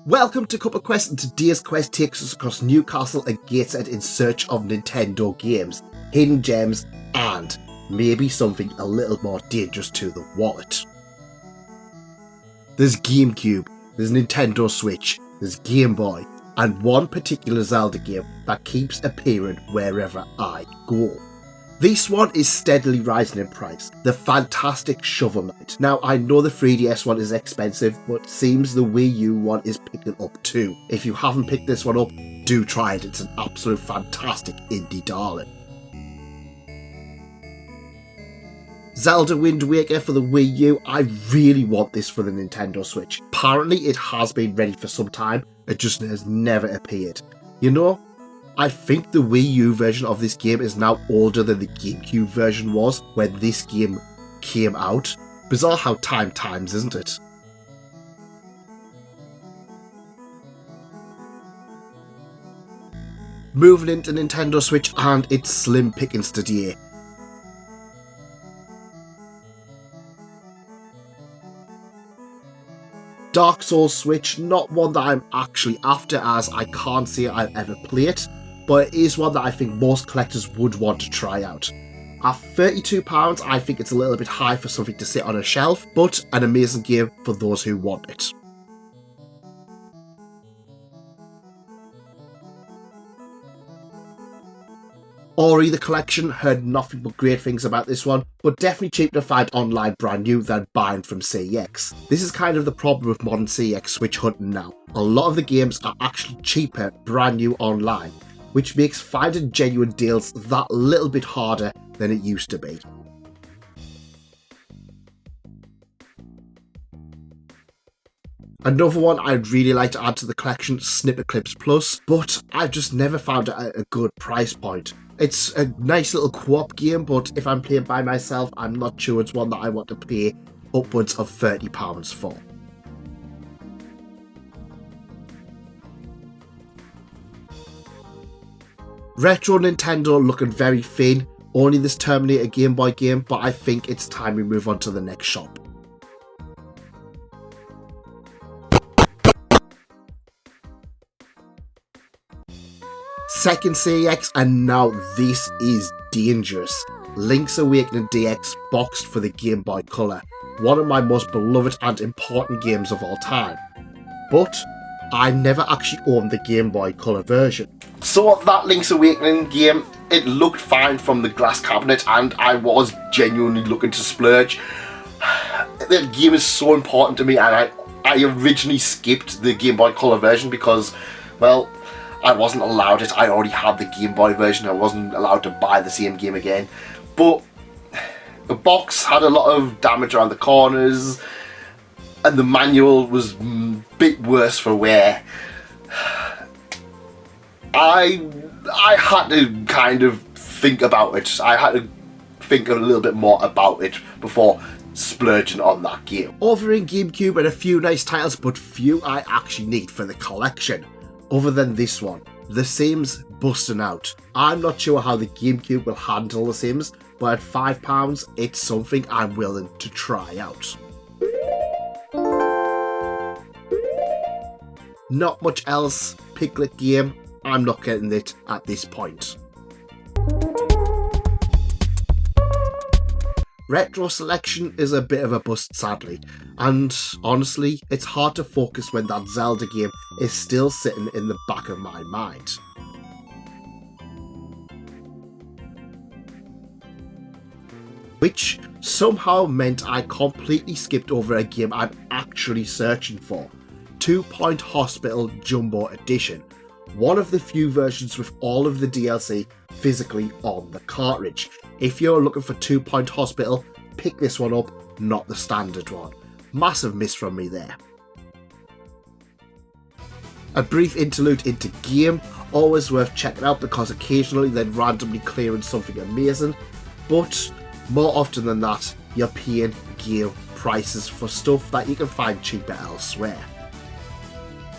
Welcome to Cup of Quest, and today's quest takes us across Newcastle and Gateshead in search of Nintendo games, hidden gems, and maybe something a little more dangerous to the wallet. There's GameCube, there's Nintendo Switch, there's Game Boy, and one particular Zelda game that keeps appearing wherever I go. This one is steadily rising in price, the fantastic Shovel Knight. Now, I know the 3DS one is expensive, but seems the Wii U one is picking up too. If you haven't picked this one up, do try it, it's an absolute fantastic indie darling. Zelda Wind Waker for the Wii U, I really want this for the Nintendo Switch. Apparently it has been ready for some time, it just has never appeared. You know, I think the Wii U version of this game is now older than the GameCube version was when this game came out. Bizarre how time times, isn't it? Moving into Nintendo Switch, and it's slim pickings today. Dark Souls Switch, not one that I'm actually after, as I can't say I've ever played it, but it is one that I think most collectors would want to try out. At £32, I think it's a little bit high for something to sit on a shelf, but an amazing game for those who want it. Ori the Collection, heard nothing but great things about this one, but definitely cheap to find online brand new than buying from CEX. This is kind of the problem with modern CEX Switch hunting now. A lot of the games are actually cheaper brand new online, which makes finding genuine deals that little bit harder than it used to be. Another one I'd really like to add to the collection, Snippet Clips Plus, but I've just never found it at a good price point. It's a nice little co-op game, but if I'm playing by myself, I'm not sure it's one that I want to pay upwards of £30 for. Retro Nintendo looking very thin, only this Terminator Game Boy game, but I think it's time we move on to the next shop. Second CEX, and now this is dangerous. Link's Awakening DX boxed for the Game Boy Color, one of my most beloved and important games of all time. But I never actually owned the Game Boy Color version. So that Link's Awakening game, it looked fine from the glass cabinet and I was genuinely looking to splurge. The game is so important to me, and I originally skipped the Game Boy Color version because, well, I wasn't allowed it. I already had the Game Boy version. I wasn't allowed to buy the same game again. But the box had a lot of damage around the corners, and the manual was a bit worse for wear. I had to kind of think about it. I had to think a little bit more about it before splurging on that game. Over in GameCube and a few nice titles, but few I actually need for the collection. Other than this one, The Sims busting out. I'm not sure how the GameCube will handle The Sims, but at £5, it's something I'm willing to try out. Not much else. Piglet game, I'm not getting it at this point. Retro Selection is a bit of a bust, sadly, and honestly, it's hard to focus when that Zelda game is still sitting in the back of my mind. Which somehow meant I completely skipped over a game I'm actually searching for, 2 Point Hospital Jumbo Edition, one of the few versions with all of the DLC physically on the cartridge. If you're looking for 2 Point Hospital, pick this one up, not the standard one. Massive miss from me there. A brief interlude into game, always worth checking out because occasionally they're randomly clearing something amazing, but more often than that, you're paying game prices for stuff that you can find cheaper elsewhere.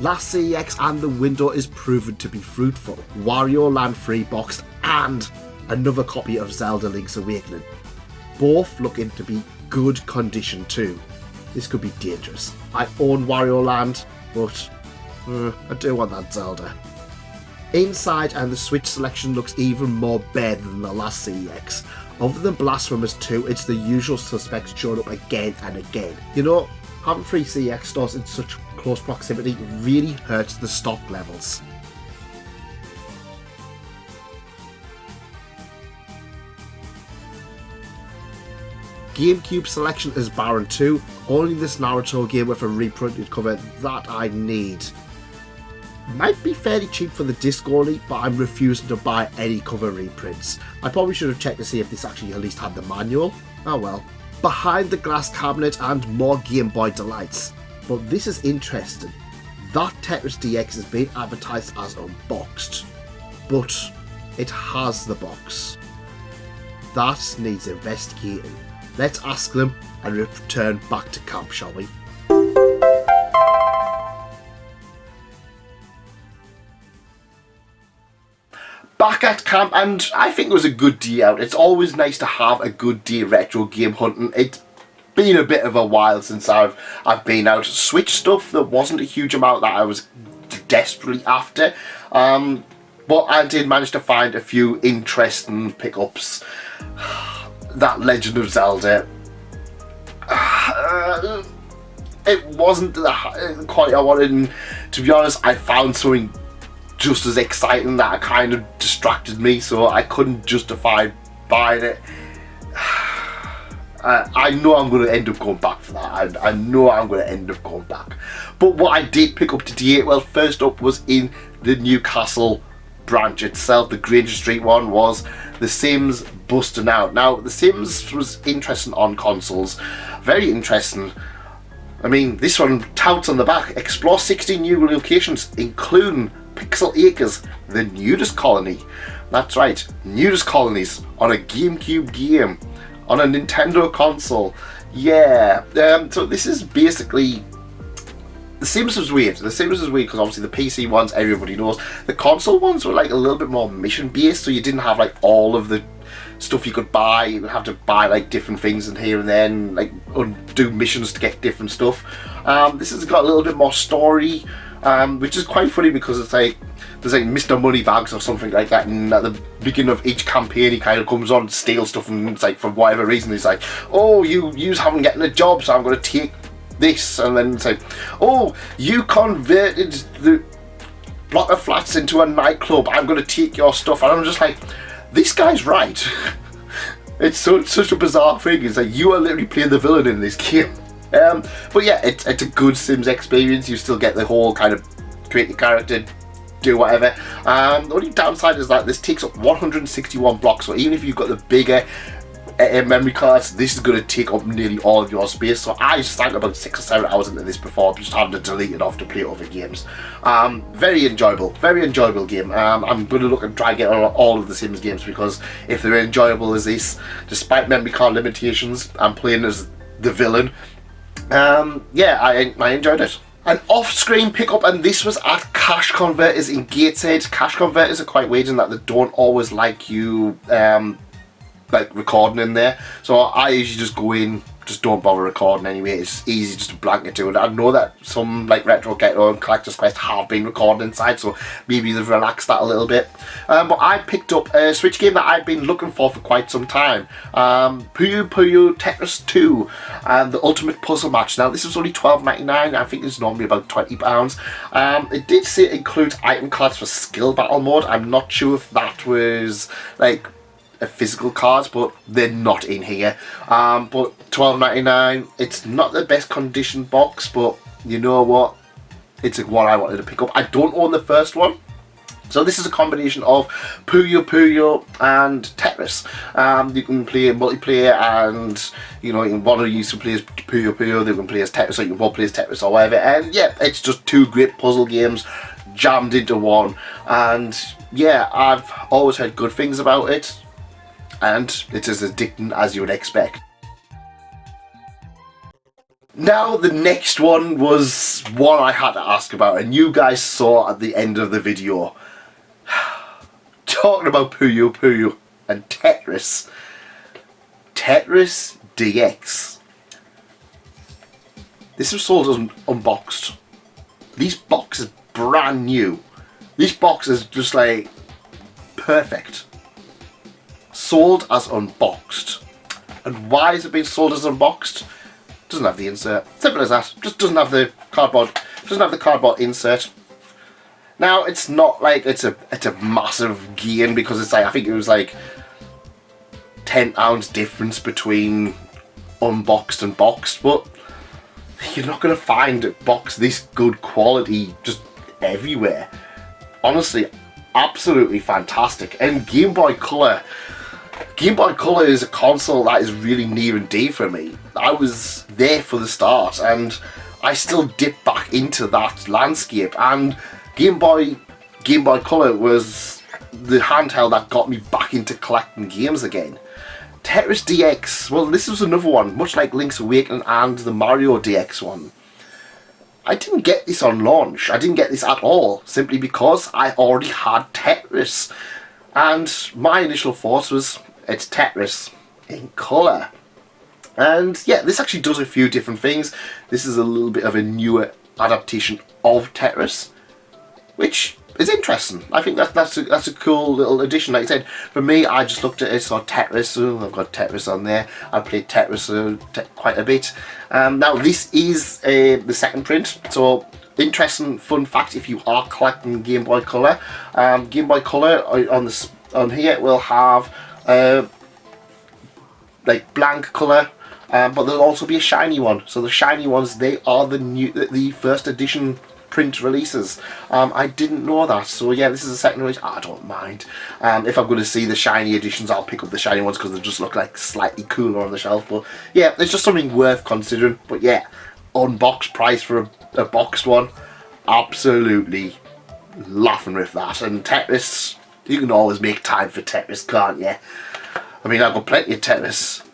Last CEX and the window is proven to be fruitful. Wario Land 3 boxed and another copy of Zelda Link's Awakening. Both looking to be good condition too. This could be dangerous. I own Wario Land, but I do want that Zelda. Inside, and the Switch selection looks even more bare than the last CEX. Other than Blasphemous 2, it's the usual suspects showing up again and again. You know, having 3 CEX stores in such close proximity really hurts the stock levels. GameCube selection is barren too, only this Naruto game with a reprinted cover that I need. Might be fairly cheap for the disc only, but I'm refusing to buy any cover reprints. I probably should have checked to see if this actually at least had the manual. Oh well. Behind the glass cabinet and more Game Boy delights. But this is interesting. That Tetris DX is being advertised as Unboxed. But it has the box. That needs investigating. Let's ask them and return back to camp, shall we? Back at camp, and I think it was a good day out. It's always nice to have a good day retro game hunting. It's been a bit of a while since I've been out. Switch stuff, there wasn't a huge amount that I was desperately after. But I did manage to find a few interesting pickups. That Legend of Zelda, it wasn't the quality I wanted, and to be honest, I found something just as exciting that kind of distracted me, so I couldn't justify buying it. I know I'm going to end up going back for that. I know I'm going to end up going back. But what I did pick up today, well, first up was in the Newcastle branch itself. The Granger Street one was The Sims Busting Out. Now, The Sims was interesting on consoles. Very interesting. I mean, this one touts on the back. Explore 60 new locations, including Pixel Acres, the nudist colony. That's right, nudist colonies on a GameCube game, on a Nintendo console. Yeah, so this is basically... The Sims was weird. The Sims was weird because obviously the PC ones everybody knows. The console ones were like a little bit more mission based, so you didn't have like all of the stuff you could buy. You would have to buy like different things in here and then, like do missions to get different stuff. This has got a little bit more story, which is quite funny because it's like there's like Mr. Moneybags or something like that, and at the beginning of each campaign he kind of comes on to steal stuff, and it's like for whatever reason he's like, oh, you haven't gotten a job, so I'm going to take this, and then it's like, oh, you converted the block of flats into a nightclub, I'm going to take your stuff. And I'm just like, this guy's right. It's such a bizarre thing. It's like you are literally playing the villain in this game. But yeah, it's a good Sims experience. You still get the whole kind of create your character, do whatever. The only downside is that this takes up 161 blocks, so even if you've got the bigger memory cards, this is going to take up nearly all of your space. So I sank about 6 or 7 hours into this before just having to delete it off to play other games. Very enjoyable game. I'm going to look and try and get all of the Sims games, because if they're enjoyable as this, despite memory card limitations, I'm playing as the villain. Yeah, I enjoyed it. An off-screen pickup, and this was at Cash Converters in Gateshead. Cash Converters are quite weird in that they don't always like you like recording in there, so I usually just go in, just don't bother recording anyway. It's easy just to blanket to it. I know that some like Retro Ghetto and Collector's Quest have been recording inside, so maybe they've relaxed that a little bit. But I picked up a Switch game that I've been looking for quite some time. Puyo Puyo Tetris 2 and the Ultimate Puzzle Match. Now this was only $12.99. I think it's normally about £20. It did say it includes item cards for skill battle mode. I'm not sure if that was like a physical cards, but they're not in here. But $12.99, it's not the best condition box, but you know what, it's one I wanted to pick up. I don't own the first one, so this is a combination of Puyo Puyo and Tetris. You can play multiplayer, and you know, one of you can play as Puyo Puyo, they can play as Tetris, or you can both play as Tetris or whatever. And yeah, it's just two great puzzle games jammed into one, and yeah, I've always heard good things about it, and it's as addicting as you would expect. Now the next one was one I had to ask about, and you guys saw at the end of the video. Talking about Puyo Puyo and Tetris. Tetris DX. This was sold as Unboxed. These boxes brand new. This box is just like perfect. Sold as unboxed. And why is it being sold as unboxed? Doesn't have the insert. Simple as that. Just doesn't have the cardboard. Doesn't have the cardboard insert. Now it's not like it's a massive gain, because it's like, I think it was like 10 ounce difference between unboxed and boxed, but you're not going to find a box this good quality just everywhere. Honestly, absolutely fantastic. And Game Boy Color is a console that is really near and dear for me. I was there for the start, and I still dip back into that landscape, and Game Boy Color was the handheld that got me back into collecting games again. Tetris DX, well, this was another one, much like Link's Awakening and the Mario DX one. I didn't get this on launch. I didn't get this at all, simply because I already had Tetris. And my initial thought was, it's Tetris in colour. And yeah, this actually does a few different things. This is a little bit of a newer adaptation of Tetris, which is interesting. I think that's a cool little addition. Like I said, for me, I just looked at it, saw Tetris. Oh, I've got Tetris on there. I played Tetris quite a bit. Now this is the second print, so interesting fun fact if you are collecting Game Boy Color. Game Boy Color on here will have like blank color, but there'll also be a shiny one. So the shiny ones, they are the first edition print releases. I didn't know that, so yeah, this is a second release. I don't mind. If I'm going to see the shiny editions, I'll pick up the shiny ones because they just look like slightly cooler on the shelf. But yeah, it's just something worth considering. But yeah, unboxed price for a boxed one, absolutely laughing with that. And Tetris, you can always make time for Tetris, can't you? I mean, I've got plenty of Tetris.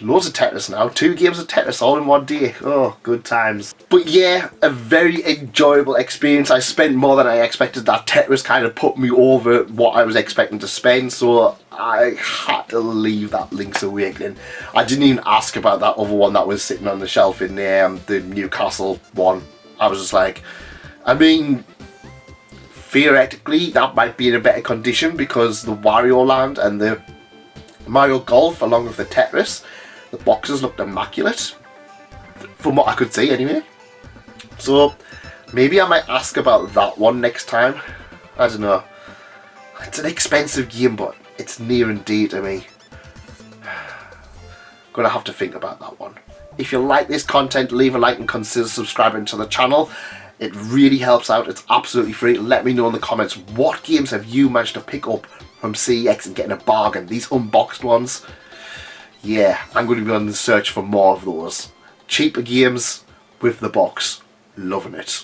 Loads of Tetris now. 2 games of Tetris all in one day. Oh, good times. But yeah, a very enjoyable experience. I spent more than I expected. That Tetris kind of put me over what I was expecting to spend, so I had to leave that Link's Awakening. I didn't even ask about that other one that was sitting on the shelf in the Newcastle one. I was just like, I mean, theoretically that might be in a better condition because the Wario Land and the Mario Golf along with the Tetris, the boxes looked immaculate from what I could see anyway. So maybe I might ask about that one next time. I don't know. It's an expensive game, but it's near and dear to me. Gonna have to think about that one. If you like this content, leave a like and consider subscribing to the channel. It really helps out. It's absolutely free. Let me know in the comments, what games have you managed to pick up from CEX and getting a bargain? These unboxed ones, yeah, I'm going to be on the search for more of those cheaper games with the box. Loving it.